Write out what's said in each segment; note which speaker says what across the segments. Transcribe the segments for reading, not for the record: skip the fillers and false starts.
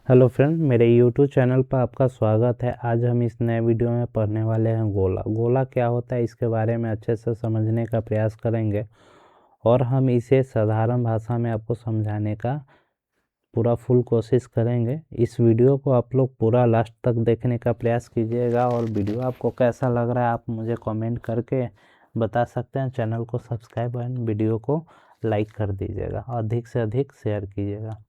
Speaker 1: Hello friend, मेरे YouTube channel पर आपका स्वागत है। आज हम इस नए वीडियो में पढ़ने वाले हैं गोला। गोला क्या होता है इसके बारे में अच्छे से समझने का प्रयास करेंगे और हम इसे साधारण भाषा में आपको समझाने का पूरा फुल कोशिश करेंगे। इस वीडियो को आप लोग पूरा लास्ट तक देखने का प्रयास कीजिएगा और वीडियो आपको कैसा लग रहा है आप मुझे कमेंट करके बता सकते हैं। चैनल को सब्सक्राइब एंड वीडियो को लाइक कर दीजिएगा, अधिक से अधिक शेयर कीजिएगा।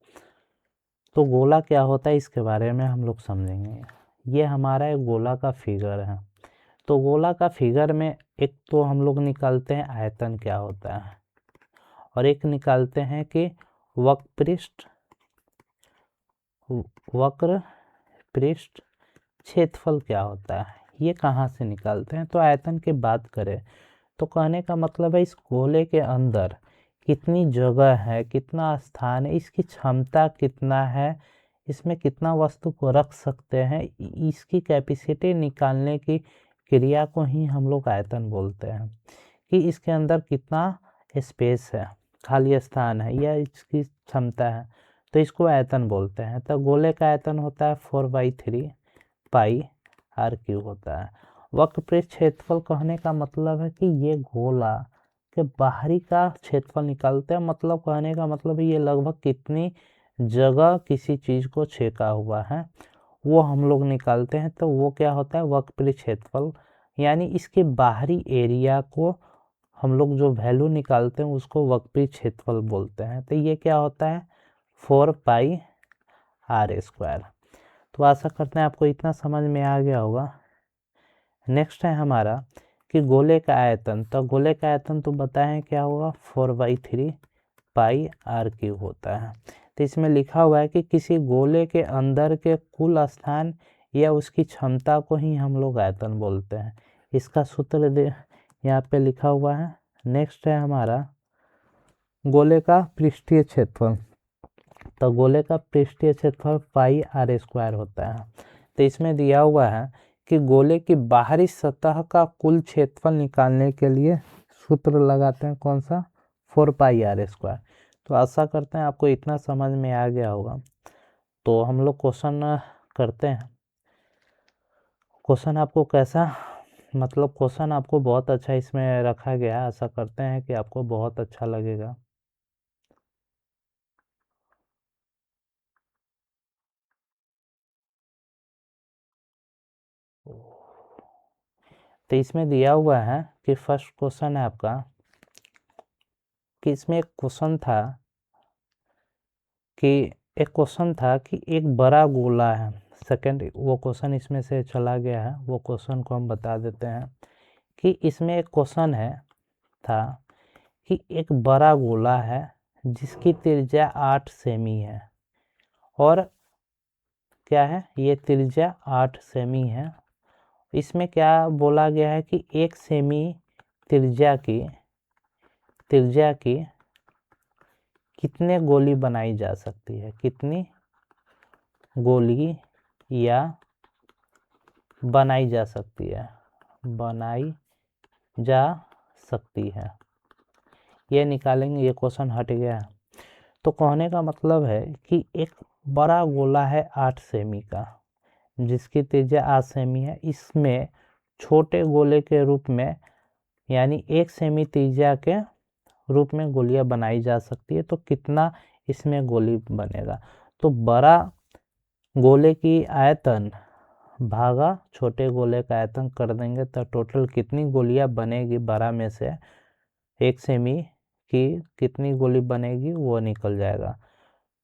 Speaker 1: तो गोला क्या होता है इसके बारे में हम लोग समझेंगे। ये हमारा एक गोला का फिगर है। तो गोला का फिगर में एक तो हम लोग निकालते हैं आयतन क्या होता है और एक निकालते हैं कि वक्र पृष्ठ क्षेत्रफल क्या होता है। ये कहाँ से निकालते हैं? तो आयतन की बात करें तो कहने का मतलब है इस गोले के अंदर कितनी जगह है, कितना स्थान है, इसकी क्षमता कितना है, इसमें कितना वस्तु को रख सकते हैं, इसकी कैपेसिटी निकालने की क्रिया को ही हम लोग आयतन बोलते हैं। कि इसके अंदर कितना स्पेस है, खाली स्थान है या इसकी क्षमता है, तो इसको आयतन बोलते हैं। तो गोले का आयतन होता है 4/3 पाई आर क्यूब होता है। वक्रपृष्ठ क्षेत्रफल कहने का मतलब है कि ये गोला के बाहरी का क्षेत्रफल निकालते हैं। मतलब कहने का मतलब ये लगभग कितनी जगह किसी चीज़ को छेका हुआ है वो हम लोग निकालते हैं। तो वो क्या होता है? वक्रपृष्ठ क्षेत्रफल, यानी इसके बाहरी एरिया को हम लोग जो वैल्यू निकालते हैं उसको वक्रपृष्ठ क्षेत्रफल बोलते हैं। तो ये क्या होता है? 4πr²। तो आशा करते हैं आपको इतना समझ में आ गया होगा। नेक्स्ट है हमारा कि गोले का आयतन। तो गोले का आयतन तो बताएं क्या होगा? 4/3 पाई आर क्यूब होता है। तो इसमें लिखा हुआ है कि किसी गोले के अंदर के कुल स्थान या उसकी क्षमता को ही हम लोग आयतन बोलते हैं। इसका सूत्र यहाँ पे लिखा हुआ है। नेक्स्ट है हमारा गोले का पृष्ठीय क्षेत्रफल। तो गोले का पृष्ठीय क्षेत्रफल πr² होता है। तो इसमें दिया हुआ है कि गोले की बाहरी सतह का कुल क्षेत्रफल निकालने के लिए सूत्र लगाते हैं कौन सा? 4πr²। तो आशा करते हैं आपको इतना समझ में आ गया होगा। तो हम लोग क्वेश्चन करते हैं। क्वेश्चन आपको कैसा, मतलब क्वेश्चन आपको बहुत अच्छा इसमें रखा गया है। आशा करते हैं कि आपको बहुत अच्छा लगेगा। तो इसमें दिया हुआ है कि फर्स्ट क्वेश्चन है आपका कि इसमें एक क्वेश्चन था कि एक बड़ा गोला है। सेकंड वो क्वेश्चन इसमें से चला गया है, वो क्वेश्चन को हम बता देते हैं कि इसमें एक क्वेश्चन था कि एक बड़ा गोला है जिसकी त्रिज्या 8 सेमी है और क्या है? ये त्रिज्या 8 सेमी है। इसमें क्या बोला गया है कि 1 सेमी त्रिज्या की कितने गोली बनाई जा सकती है, कितनी गोली या बनाई जा सकती है, ये निकालेंगे। ये क्वेश्चन हट गया है। तो कहने का मतलब है कि एक बड़ा गोला है 8 सेमी का जिसकी त्रिज्या 8 सेमी है। इसमें छोटे गोले के रूप में यानी 1 सेमी त्रिज्या के रूप में गोलियां बनाई जा सकती है। तो कितना इसमें गोली बनेगा? तो बड़ा गोले की आयतन भागा छोटे गोले का आयतन कर देंगे तो टोटल कितनी गोलियां बनेगी बड़ा में से 1 सेमी की कितनी गोली बनेगी वो निकल जाएगा।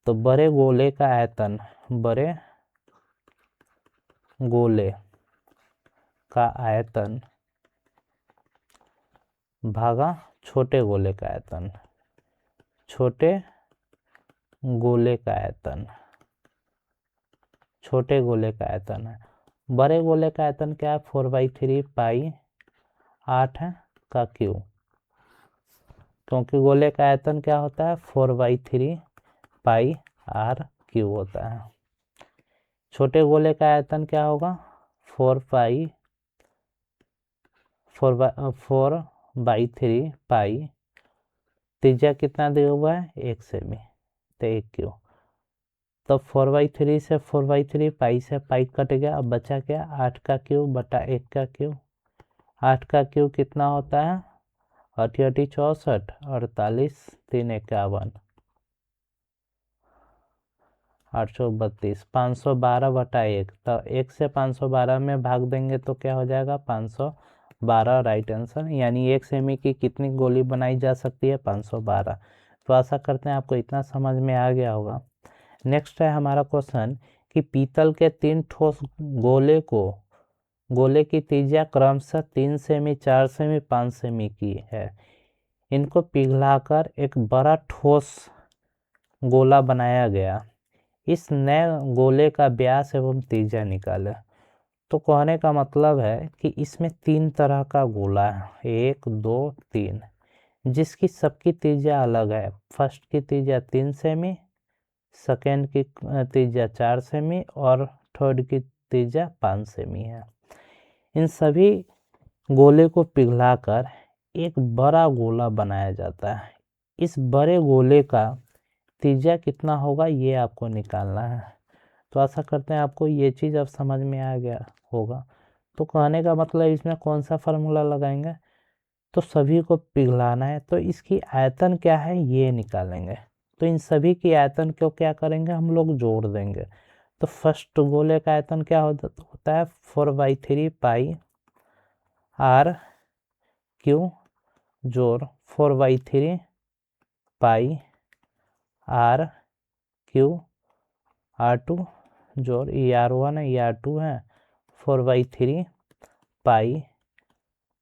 Speaker 1: तो बड़े गोले का आयतन भागा छोटे गोले का आयतन छोटे गोले का आयतन है। बड़े गोले का आयतन क्या है? 4/3 पाई 8 है का क्यूब, क्योंकि गोले का आयतन क्या होता है? 4/3 पाई आर क्यूब होता है। छोटे गोले का आयतन क्या होगा? 4/3 पाई, त्रिज्या कितना दिया हुआ है? 1 सेमी, तो 1 क्यूब। तो 4/3 से 4/3 पाई से पाई कट गया। अब बचा क्या, 8 का क्यूब बटा 1 का क्यूब। 8 का क्यूब कितना होता है, 8 8 64, 48 3 51, 832, 512 बटा 1। तो 1 से 512 में भाग देंगे तो क्या हो जाएगा, 512 राइट आंसर। यानी 1 सेमी की कितनी गोली बनाई जा सकती है, 512। तो आशा करते हैं आपको इतना समझ में आ गया होगा। नेक्स्ट है हमारा क्वेश्चन कि पीतल के 3 ठोस गोले की त्रिज्या क्रमशः 3 सेमी, 4 सेमी, 5 सेमी की है। इनको पिघलाकर एक बड़ा ठोस गोला बनाया गया। इस नए गोले का व्यास एवं त्रिज्या निकालें। तो कहने का मतलब है कि इसमें 3 तरह का गोला है, 1 2 3, जिसकी सबकी त्रिज्या अलग है। फर्स्ट की त्रिज्या 3 सेमी, सेकेंड की त्रिज्या 4 सेमी और थर्ड की त्रिज्या 5 सेमी है। इन सभी गोले को पिघलाकर एक बड़ा गोला बनाया जाता है। इस बड़े गोले का त्रिज्या कितना होगा ये आपको निकालना है। तो आशा करते हैं आपको ये चीज़ अब समझ में आ गया होगा। तो कहने का मतलब इसमें कौन सा फार्मूला लगाएंगे, तो सभी को पिघलाना है तो इसकी आयतन क्या है ये निकालेंगे। तो इन सभी की आयतन को क्या करेंगे, हम लोग जोड़ देंगे। तो फर्स्ट गोले का आयतन क्या होता है, 4/3 पाई आर क्यू जोड़ 4/3 पाई आर क्यू R2 जोड़ ये R1 है, ये R2 है, 4/3 पाई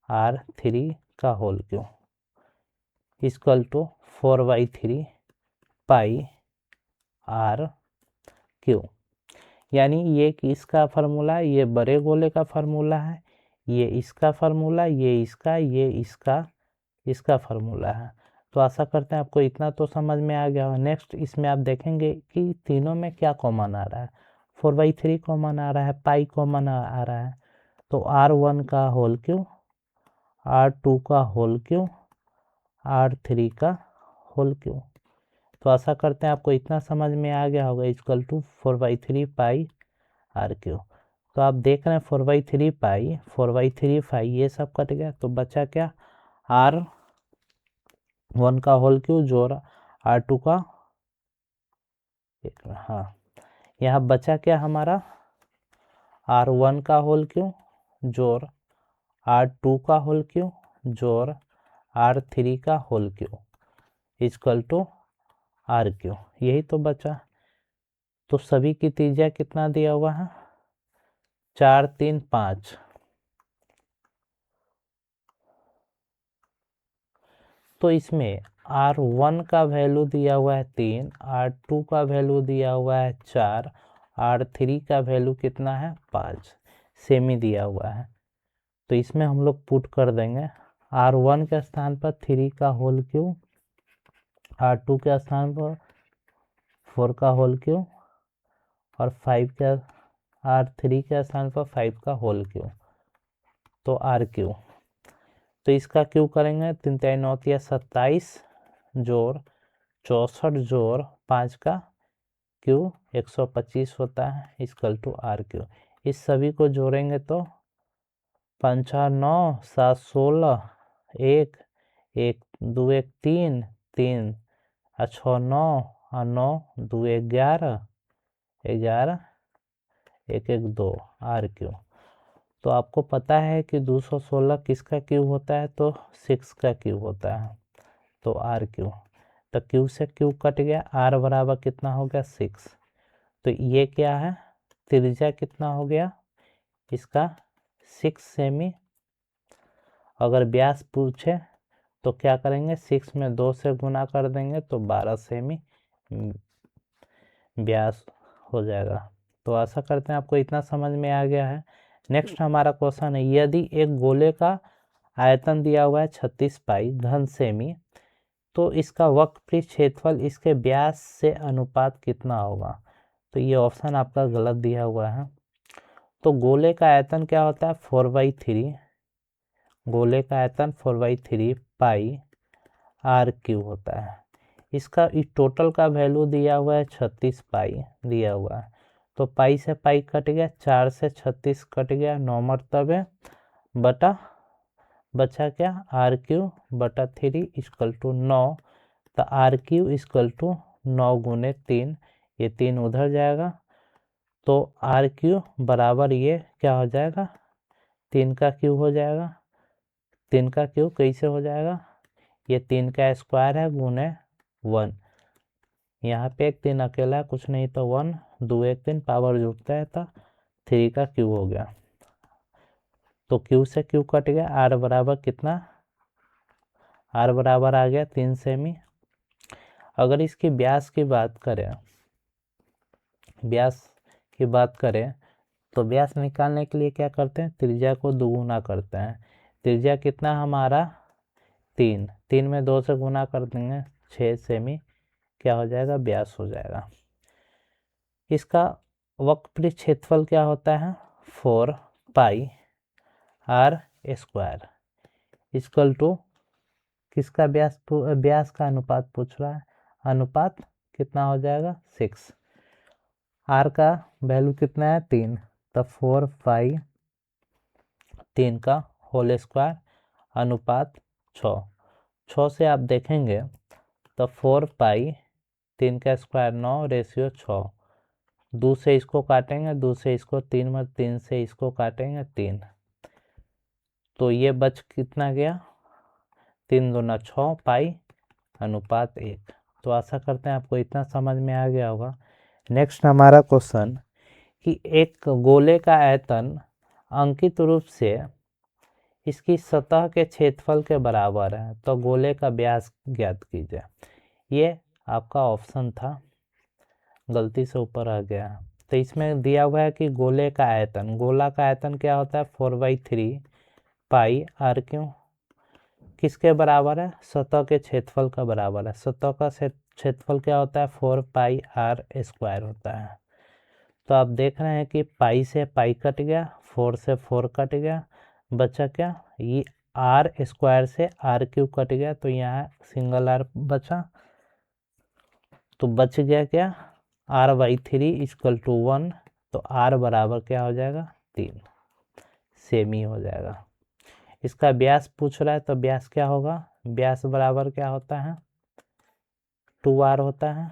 Speaker 1: R3 का whole cube equal to 4/3 pi RQ। यानी ये किसका फार्मूला है, ये बड़े गोले का फार्मूला है, ये इसका फार्मूला, ये इसका फार्मूला है। तो आशा करते हैं आपको इतना तो समझ में आ गया होगा। नेक्स्ट इसमें आप देखेंगे कि तीनों में क्या कॉमन आ रहा है, 4/3 कॉमन आ रहा है, पाई कॉमन आ रहा है। तो R1 का होल क्यू, R2 का होल क्यू, R3 का होल क्यू। तो आशा करते हैं आपको इतना समझ में आ गया होगा, इक्वल टू 4/3 पाई RQ। तो आप देख रहे हैं 4/3 पाई, 4/3 पाई ये सब कट गया। तो बचा क्या, R1 का होल क्यू जोड़ R2 का, हाँ यहाँ बचा क्या हमारा, R1 का होल क्यू जोड़ R2 का होल क्यू जोड़ R3 का whole cube equal to RQ। यही तो बचा। तो सभी की त्रिज्या कितना दिया हुआ है, 4 3 5। तो इसमें R1 का वैल्यू दिया हुआ है 3, R2 का वैल्यू दिया हुआ है 4, R3 का वैल्यू कितना है 5 सेमी दिया हुआ है। तो इसमें हम लोग पुट कर देंगे R1 के स्थान पर 3 का होल क्यू, R2 के स्थान पर 4 का होल क्यू और 5 का, R3 के स्थान पर 5 का होल क्यू, तो RQ। तो इसका क्यू करेंगे 3 3 9 27 जोड़ 64 जोड़ 5 का क्यू 125 होता है इक्वल टू RQ। इस सभी को जोड़ेंगे तो 5 9 7 16 1 1 2 1 3 3 6 9 9 2 11 11 1 1 2 RQ। तो आपको पता है कि 216 किसका क्यूब होता है, तो 6 का क्यूब होता है, तो RQ। तो क्यू से क्यू कट गया, R बराबर कितना हो गया 6। तो ये क्या है, त्रिज्या कितना हो गया इसका 6 सेमी। अगर व्यास पूछे तो क्या करेंगे, 6 में 2 से गुना कर देंगे तो 12 सेमी व्यास हो जाएगा। तो आशा करते हैं आपको इतना समझ में आ गया है। नेक्स्ट हमारा क्वेश्चन है, यदि एक गोले का आयतन दिया हुआ है 36 पाई घन सेमी, तो इसका वक्रपृष्ठ क्षेत्रफल इसके व्यास से अनुपात कितना होगा। तो ये ऑप्शन आपका गलत दिया हुआ है। तो गोले का आयतन क्या होता है 4/3, गोले का आयतन 4/3 पाई RQ होता है। इसका इस टोटल का वैल्यू दिया हुआ है 36 पाई दिया हुआ है। तो पाई से पाई कट गया, 4 से 36 कट गया, 9 मरतबे बटा बचा क्या r³/3 इक्वल टू 9। तो r³ इक्वल टू 9 गुने 3, ये 3 उधर जाएगा। तो r³ बराबर ये क्या हो जाएगा, 3 का क्यूब हो जाएगा। 3 का क्यूब कैसे हो जाएगा, ये 3 का स्क्वायर है गुने 1, यहाँ पे एक 3 अकेला है, कुछ नहीं तो 1 2 1 3 पावर जुड़ता है तो 3 का क्यूब हो गया। तो क्यू से क्यू कट गया, आर बराबर कितना, आर बराबर आ गया 3 सेमी। अगर इसकी व्यास की बात करें, व्यास की बात करें तो व्यास निकालने के लिए क्या करते हैं, त्रिज्या को दोगुना करते हैं। त्रिज्या कितना हमारा 3, 3 में 2 से गुना कर देंगे, 6 सेमी क्या हो जाएगा, व्यास हो जाएगा। इसका वक्र क्षेत्रफल क्या होता है, 4 पाई r स्क्वायर इक्वल टू किसका व्यास, व्यास का अनुपात पूछ रहा है, अनुपात कितना हो जाएगा 6, r का वैल्यू कितना है 3, तो 4 पाई 3 का होल स्क्वायर अनुपात 6। 6 से आप देखेंगे तो 4 पाई 3 का स्क्वायर 9 रेशियो 6, 2 से इसको काटेंगे, 2 से इसको 3 में, 3 से इसको काटेंगे 3, तो ये बच कितना गया 3 दूना 6 पाई अनुपात 1। तो आशा करते हैं आपको इतना समझ में आ गया होगा। नेक्स्ट हमारा क्वेश्चन कि एक गोले का आयतन अंकित रूप से इसकी सतह के क्षेत्रफल के बराबर है, तो गोले का व्यास ज्ञात कीजिए। ये आपका ऑप्शन था, गलती से ऊपर आ गया। तो इसमें दिया हुआ है कि गोले का आयतन, गोला का आयतन क्या होता है 4/3 पाई r³ किसके बराबर है, सतह के क्षेत्रफल का बराबर है। सतह का क्षेत्रफल क्या होता है 4 पाई r² होता है। तो आप देख रहे हैं कि पाई से पाई कट गया, 4 से 4 कट गया, बचा क्या, ये r² से r³ कट गया, तो यहाँ सिंगल r बचा, तो बच गया क्या r/3 इक्वल टू 1। तो r बराबर क्या हो जाएगा 3 सेमी हो जाएगा। इसका व्यास पूछ रहा है, तो व्यास क्या होगा, व्यास बराबर क्या होता है 2r होता है।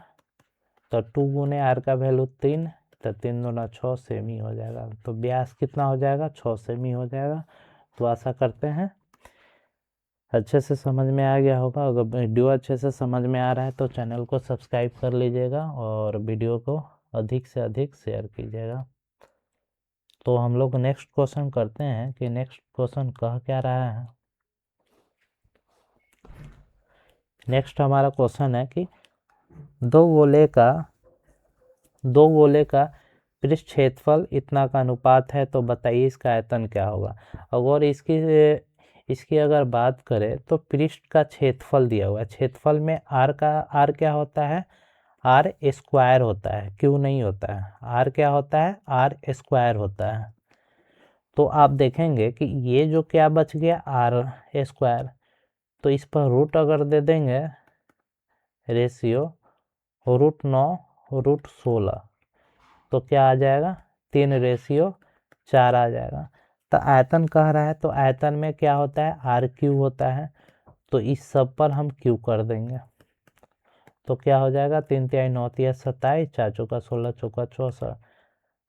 Speaker 1: तो 2 गुने r का वैल्यू 3, तो 3 दूना 6 सेमी हो जाएगा। तो व्यास कितना हो जाएगा 6 सेमी हो जाएगा। तो आशा करते हैं अच्छे से समझ में आ गया होगा। अगर वीडियो अच्छे से समझ में आ रहा है तो चैनल को सब्सक्राइब कर लीजिएगा और वीडियो को अधिक से अधिक शेयर कीजिएगा। तो हम लोग नेक्स्ट क्वेश्चन करते हैं कि नेक्स्ट क्वेश्चन कह क्या रहा है। नेक्स्ट हमारा क्वेश्चन है कि दो गोले का पृष्ठ क्षेत्रफल इतना का अनुपात है, तो बताइए इसका आयतन क्या होगा। अगर इसकी अगर बात करें तो पृष्ठ का क्षेत्रफल दिया हुआ है, क्षेत्रफल में r क्या होता है, r² होता है, क्यों नहीं होता है, r क्या होता है r² होता है। तो आप देखेंगे कि ये जो क्या बच गया r², तो इस पर रूट अगर दे देंगे रेशियो √9 √16, तो क्या आ जाएगा 3/4 आ जाएगा। तो आयतन कह रहा है, तो आयतन में क्या होता है r³ होता है, तो इस सब पर हम क्यू कर देंगे, तो क्या हो जाएगा 3 तिहाई 9 तिहाई 27, 4 चौका 16 चौका 64,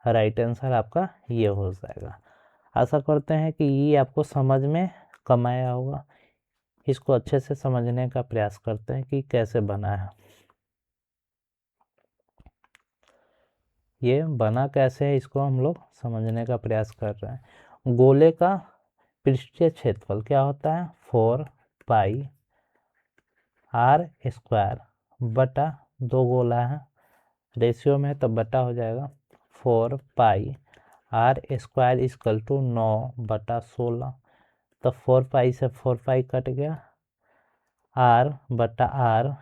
Speaker 1: राइट आंसर आपका ये हो जाएगा। आशा करते हैं कि ये आपको समझ में कम आया होगा। इसको अच्छे से समझने का प्रयास करते हैं कि कैसे बना है, ये बना कैसे है, इसको हम लोग समझने का प्रयास कर रहे हैं। गोले का पृष्ठीय क्षेत्रफल क्या होता है 4 पाई r² बटा 2 गोला है रेशियो में, तो बटा हो जाएगा 4 पाई r² इक्वल टू 9/16। तो 4 पाई से 4 पाई कट गया, r/r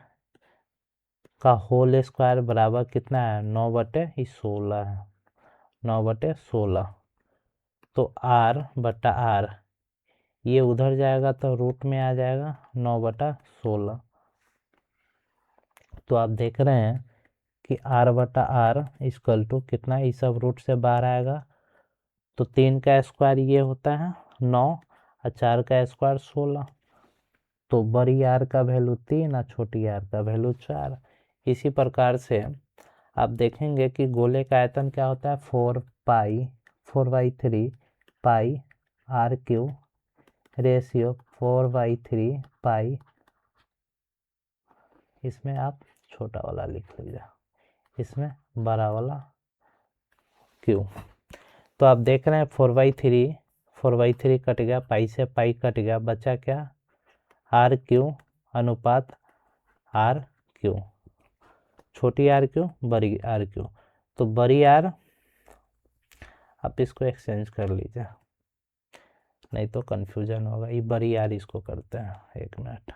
Speaker 1: का होल स्क्वायर बराबर कितना है 9/16 है, 9/16। तो r/r ये उधर जाएगा तो रूट में आ जाएगा 9/16। तो आप देख रहे हैं कि r बटा r इक्वल टू कितना, ये सब रूट से बाहर आएगा तो 3 का स्क्वायर ये होता है 9 और 4 का स्क्वायर 16। तो बड़ी आर का वैल्यू 3 और छोटी आर का वैल्यू 4। इसी प्रकार से आप देखेंगे कि गोले का आयतन क्या होता है 4/3 पाई आर क्यू रेशियो 4/3 पाई, इसमें आप छोटा वाला लिख लीजिए, इसमें बड़ा वाला क्यू। तो आप देख रहे हैं 4/3 कट गया, पाई से पाई कट गया, बचा क्या आर क्यू अनुपात आर क्यू, छोटी आर क्यू बड़ी आर क्यू। तो बड़ी आर, आप इसको एक्सचेंज कर लीजिए नहीं तो कंफ्यूजन होगा, ये बड़ी आर इसको करते हैं, 1 मिनट।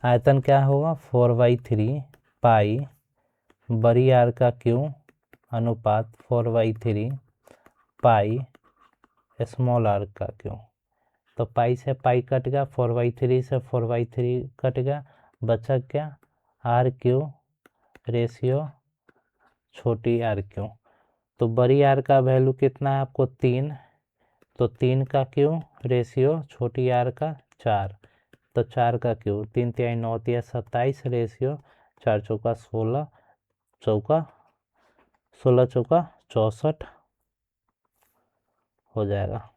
Speaker 1: आयतन क्या होगा 4/3 पाई बड़ी आर का क्यू अनुपात 4/3 पाई स्मॉल आर का क्यू। तो पाई से पाई कट गया, 4/3 से 4/3 कट गया, बचा क्या आर क्यू रेशियो छोटी आर क्यू। तो बड़ी आर का वैल्यू कितना है आपको 3, तो 3 का क्यू रेशियो छोटी आर का 4, तो 4 का क्यू 3 तिहाई 9 तिहाई 27 रेशियो 4 चौका 16 चौका 16 चौका 64 हो जाएगा।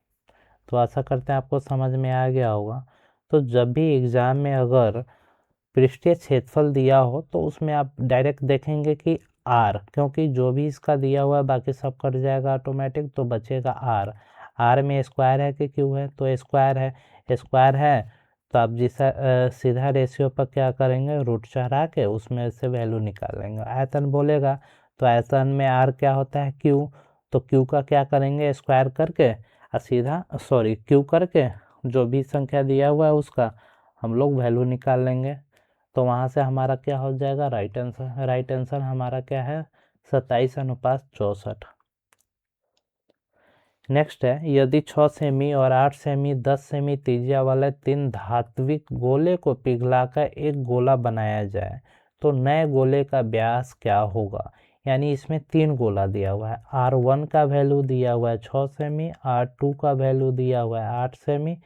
Speaker 1: तो आशा करते हैं आपको समझ में आ गया होगा। तो जब भी एग्ज़ाम में अगर पृष्ठीय क्षेत्रफल दिया हो तो उसमें आप डायरेक्ट देखेंगे कि आर, क्योंकि जो भी इसका दिया हुआ है बाकी सब कट जाएगा ऑटोमेटिक, तो बचेगा आर। आर में स्क्वायर है कि क्यू है, तो स्क्वायर है, स्क्वायर है तो आप जिसा सीधा रेशियो पर क्या करेंगे रूट चढ़ा के उसमें से वैल्यू निकाल लेंगे। आयतन बोलेगा तो आयतन में आर क्या होता है क्यू, तो क्यू का क्या करेंगे स्क्वायर करके और सीधा क्यू करके जो भी संख्या दिया हुआ है उसका हम लोग वैल्यू निकाल लेंगे। तो वहाँ से हमारा क्या हो जाएगा राइट आंसर। राइट आंसर हमारा क्या है 27:64। नेक्स्ट है, यदि 6 सेमी और 8 सेमी 10 सेमी त्रिज्या वाले 3 धात्विक गोले को पिघलाकर एक गोला बनाया जाए तो नए गोले का व्यास क्या होगा। यानी इसमें 3 गोला दिया हुआ है, R1 का वैल्यू दिया हुआ है 6 सेमी, R2 का वैल्यू दिया हुआ है 8 सेमी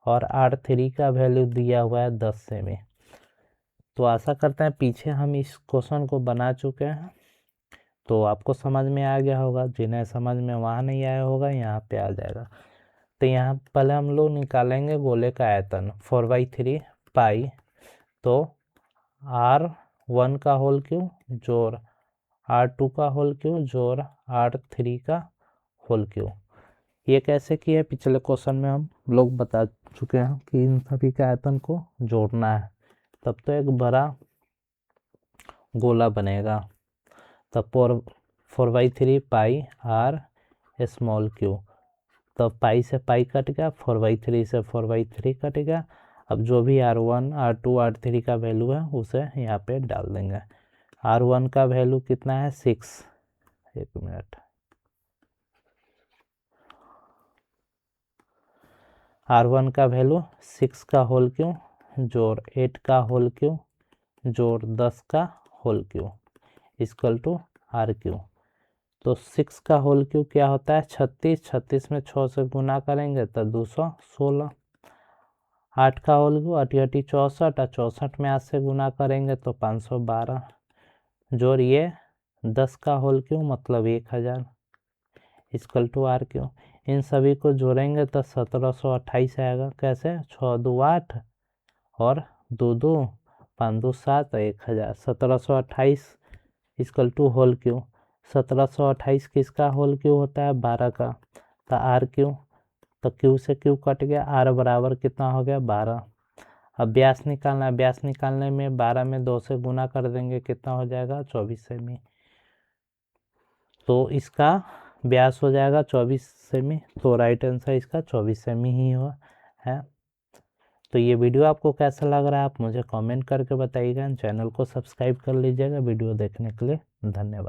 Speaker 1: और R3 का वैल्यू दिया हुआ है 10 सेमी। तो आशा करते हैं पीछे हम इस क्वेश्चन को बना चुके हैं तो आपको समझ में आ गया होगा, जिन्हें समझ में वहाँ नहीं आया होगा यहाँ पे आ जाएगा। तो यहाँ पहले हम लोग निकालेंगे गोले का आयतन 4/3 पाई, तो R1 का होल क्यू जोड़ R2 का होल क्यू जोड़ R3 का होल क्यू। ये कैसे किए पिछले क्वेश्चन में हम लोग बता चुके हैं कि इन सभी का आयतन को जोड़ना है तब तो एक बड़ा गोला बनेगा। तब 4/3 पाई आर स्मॉल क्यू, तब पाई से पाई कट गया, 4/3 से 4/3 कट गया। अब जो भी R1 R2 R3 का वैल्यू है उसे यहाँ पे डाल देंगे। R1 का वैल्यू कितना है 6, 1 मिनट, R1 का वैल्यू 6 का होल क्यू जोड़ 8 का होल क्यू जोड़ 10 का whole cube equal to R cube. तो 6 का होल क्यू क्या होता है 36, 36 में 6 से गुना करेंगे तो 216। 8 का होल क्यू 8 8 64 और 64 में 8 से गुना करेंगे तो 512 जोड़िए 10 का होल क्यू मतलब 1000 इक्वल टू आर क्यू। इन सभी को जोड़ेंगे तो 1728 आएगा। कैसे 6 2 8 और 2 2 5 2 7 1000, 1728 इक्वल टू होल क्यू। 1728 किसका होल क्यू होता है 12 का, तो आर क्यू, तो क्यू से क्यू कट गया, आर बराबर कितना हो गया 12। अब व्यास निकालना है, व्यास निकालने में 12 में 2 से गुना कर देंगे कितना हो जाएगा 24 सेमी। तो इसका व्यास हो जाएगा 24 सेमी, तो राइट आंसर इसका 24 सेमी ही हुआ है। तो ये वीडियो आपको कैसा लग रहा है आप मुझे कमेंट करके बताइएगा। चैनल को सब्सक्राइब कर लीजिएगा। वीडियो देखने के लिए धन्यवाद।